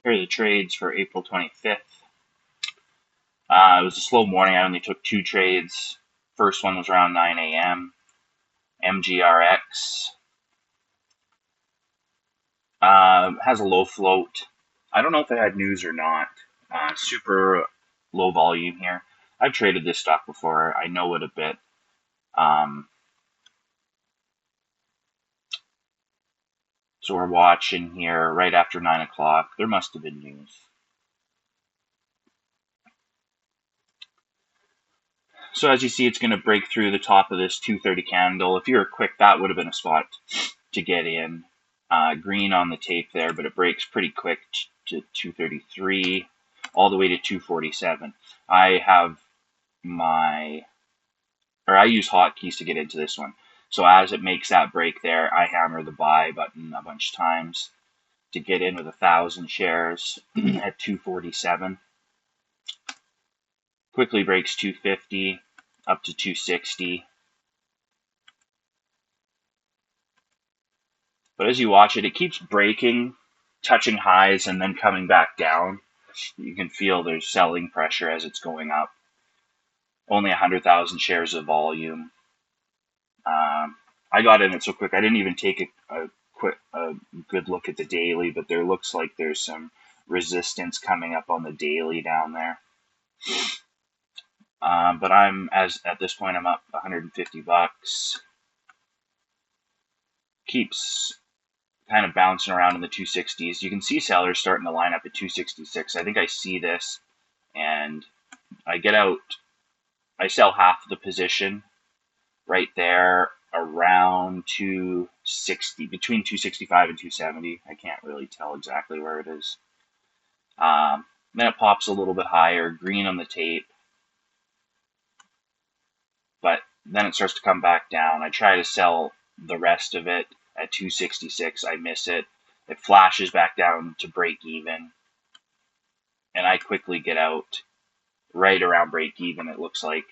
Here are the trades for April 25th. It was a slow morning. I only took 2 trades. First one was around 9 a.m. MGRX has a low float. I don't know if it had news or not. Super low volume here. I've traded this stock before. I know it a bit. So we're watching here right after 9 o'clock. There must have been news. So as you see, it's going to break through the top of this 230 candle. If you were quick, that would have been a spot to get in. Green on the tape there, but it breaks pretty quick to 233, all the way to 247. I use hotkeys to get into this one. So as it makes that break there, I hammer the buy button a bunch of times to get in with 1,000 shares at 247. Quickly breaks 250 up to 260. But as you watch it, it keeps breaking, touching highs, and then coming back down. You can feel there's selling pressure as it's going up. Only 100,000 shares of volume. I got in it so quick, I didn't even take a good look at the daily, but there looks like there's some resistance coming up on the daily down there. But at this point, I'm up 150 bucks. Keeps kind of bouncing around in the 260s. You can see sellers starting to line up at 266. I think I see this, and I get out. I sell half of the position right there around 260, between 265 and 270. I can't really tell exactly where it is. Then it pops a little bit higher, green on the tape, but then it starts to come back down. I try to sell the rest of it at 266. I miss it. It flashes back down to break even, and I quickly get out right around break even, it looks like.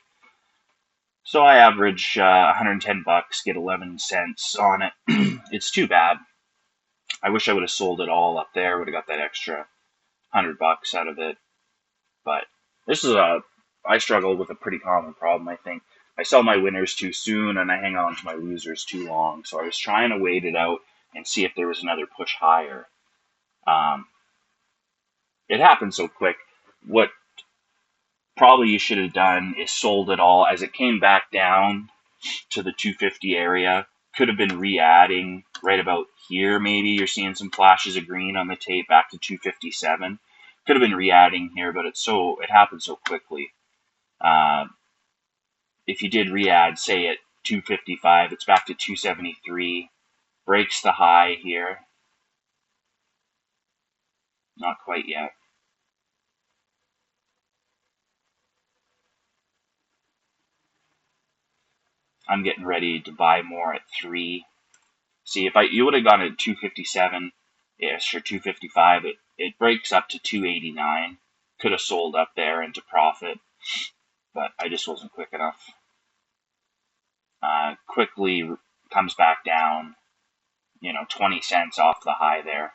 So I average 110 bucks, get 11 cents on it. It's too bad. I wish I would have sold it all up there, would have got that extra 100 bucks out of it. But I struggle with a pretty common problem, I think. I sell my winners too soon and I hang on to my losers too long. So I was trying to wait it out and see if there was another push higher. It happened so quick. What probably you should have done is sold it all as it came back down to the 250 area. Could have been re-adding right about here, maybe. You're seeing some flashes of green on the tape back to 257. Could have been re-adding here, but it happened so quickly. If you did re-add, say at 255, it's back to 273. Breaks the high here. Not quite yet. I'm getting ready to buy more at 3. See, if you would have gone at 257-ish or 255, it breaks up to 289. Could have sold up there into profit, but I just wasn't quick enough. Quickly comes back down, 20 cents off the high there.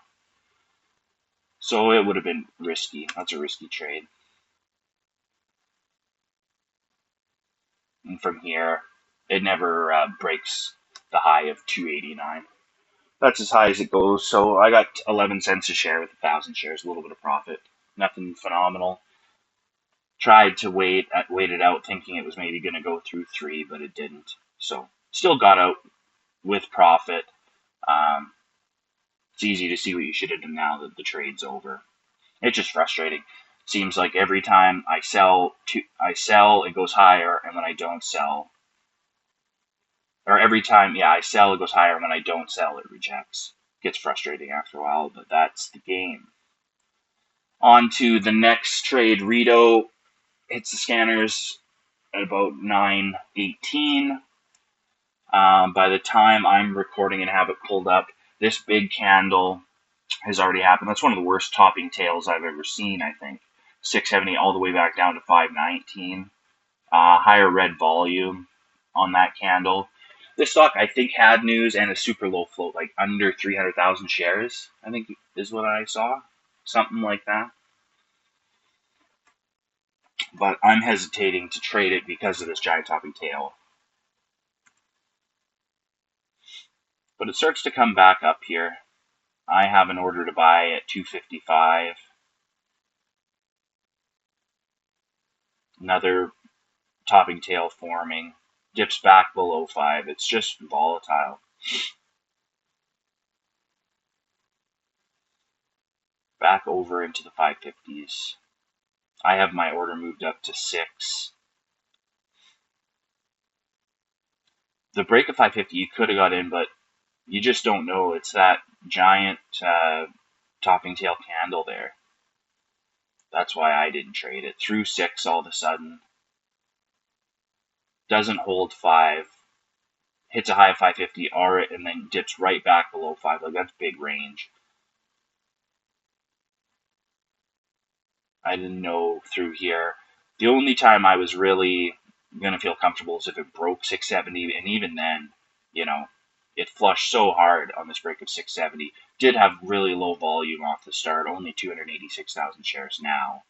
So it would have been risky. That's a risky trade. And from here, it never breaks the high of 289. That's as high as it goes. So I got 11 cents a share with 1,000 shares, a little bit of profit. Nothing phenomenal. Tried to wait it out, thinking it was maybe going to go through 3, but it didn't. So still got out with profit. It's easy to see what you should have done now that the trade's over. It's just frustrating. Seems like every time I sell, it goes higher, and when I don't sell, or every time, I sell, it goes higher, and when I don't sell, it rejects. Gets frustrating after a while, but that's the game. On to the next trade. RETO hits the scanners at about 9:18. By the time I'm recording and have it pulled up, this big candle has already happened. That's one of the worst topping tails I've ever seen, I think. 670 all the way back down to 519. Higher red volume on that candle. This stock, I think, had news and a super low float, like under 300,000 shares, I think is what I saw. something like that. But I'm hesitating to trade it because of this giant topping tail. But it starts to come back up here. I have an order to buy at 255. Another topping tail forming. Dips back below 5. It's just volatile. Back over into the 550s. I have my order moved up to 6. The break of 550, you could have got in, but you just don't know. It's that giant topping tail candle there. That's why I didn't trade it. Through 6 all of a sudden. Doesn't hold 5. Hits a high of 550, and then dips right back below 5. Like, that's big range. I didn't know through here. The only time I was really going to feel comfortable is if it broke 670, and even then, you know, it flushed so hard on this break of 670. Did have really low volume off the start, only 286,000 shares now.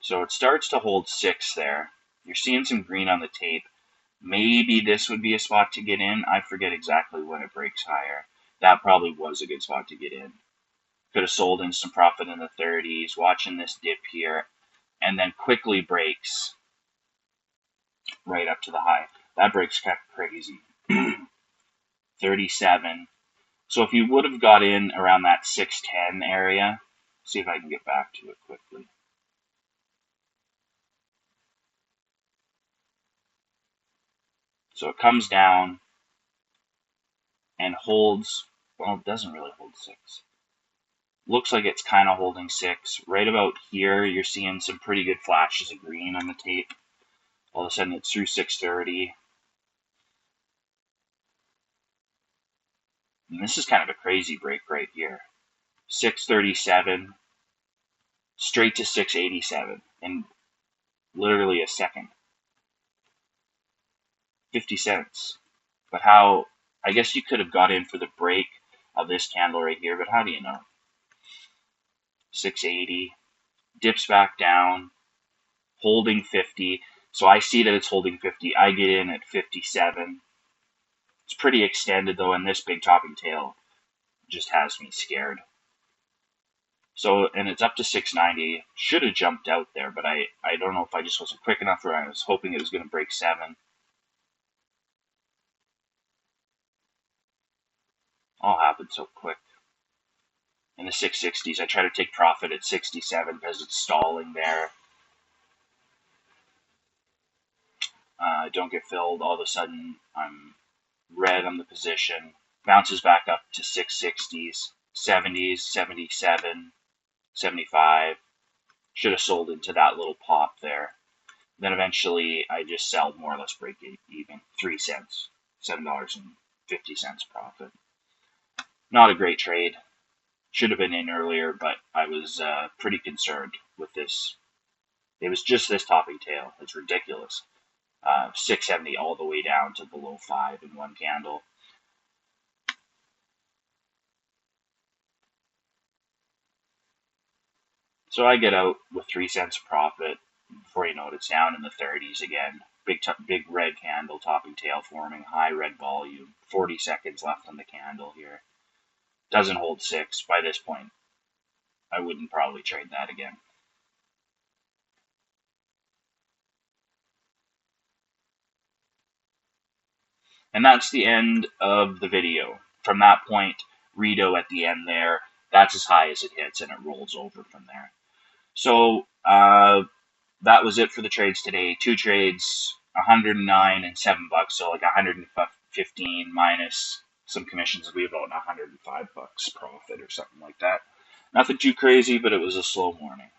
So it starts to hold 6 there. You're seeing some green on the tape. Maybe this would be a spot to get in. I forget exactly when it breaks higher. That probably was a good spot to get in. Could have sold in some profit in the 30s, watching this dip here, and then quickly breaks right up to the high. That break's kind of crazy. 37. So if you would have got in around that 610 area, see if I can get back to it quickly. So it comes down and holds, well, it doesn't really hold 6. Looks like it's kind of holding 6. Right about here, you're seeing some pretty good flashes of green on the tape. All of a sudden, it's through 630. And this is kind of a crazy break right here. 637, straight to 687 in literally a second. 50 cents. But how, I guess you could have got in for the break of this candle right here, but how do you know? 680, dips back down, holding 50. So I see that it's holding 50. I get in at 57. It's pretty extended though, and this big topping tail just has me scared. So, and it's up to 690. Should have jumped out there, but I don't know if I just wasn't quick enough or I was hoping it was going to break 7. All happened so quick. In the 660s, I try to take profit at 67 because it's stalling there. Don't get filled. All of a sudden, I'm red on the position. Bounces back up to 660s, 70s, 77, 75. Should have sold into that little pop there. Then eventually, I just sell more or less break even. 3 cents, $7.50 profit. Not a great trade. Should have been in earlier, but I was pretty concerned with this. It was just this topping tail. It's ridiculous. 670 all the way down to below 5 in one candle. So I get out with 3 cents profit. Before you know it, it's down in the 30s again. Big red candle, topping tail forming, high red volume. 40 seconds left on the candle here. Doesn't hold 6. By this point, I wouldn't probably trade that again. And that's the end of the video. From that point, RETO at the end there, that's as high as it hits, and it rolls over from there. So that was it for the trades today. 2 trades, 109 and $7, so like 115 minus some commissions would be about $105 profit or something like that. Nothing too crazy, but it was a slow morning.